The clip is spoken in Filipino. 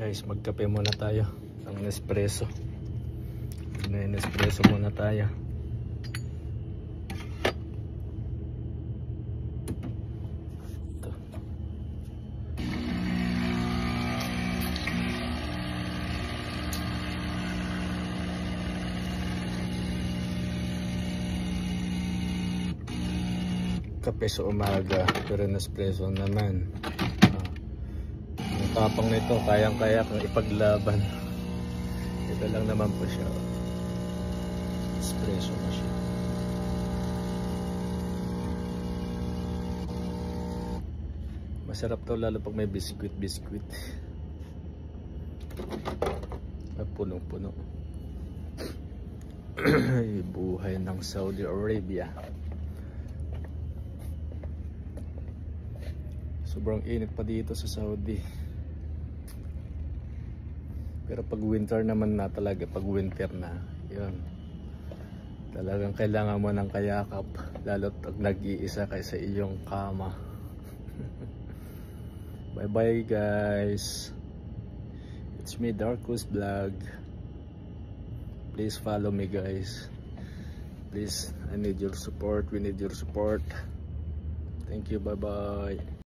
Guys, magkape muna tayo ng Nespresso. Nespresso muna tayo. Ito. Kape sa umaga, pero Nespresso naman. Ang tapang nito, kayang-kaya kang ipaglaban. Ito lang naman po siya. Espresso na siya. Masarap to lalo pag may biskwit. Punong-puno. Buhay ng Saudi Arabia. Sobrang init pa dito sa Saudi. Pero pag winter naman na talaga, pag winter na, yun. Talagang kailangan mo ng kayakap, lalo't pag nag-iisa kayo sa iyong kama. Bye bye guys. It's me, Darkus Vlog. Please follow me guys. Please, I need your support. We need your support. Thank you. Bye bye.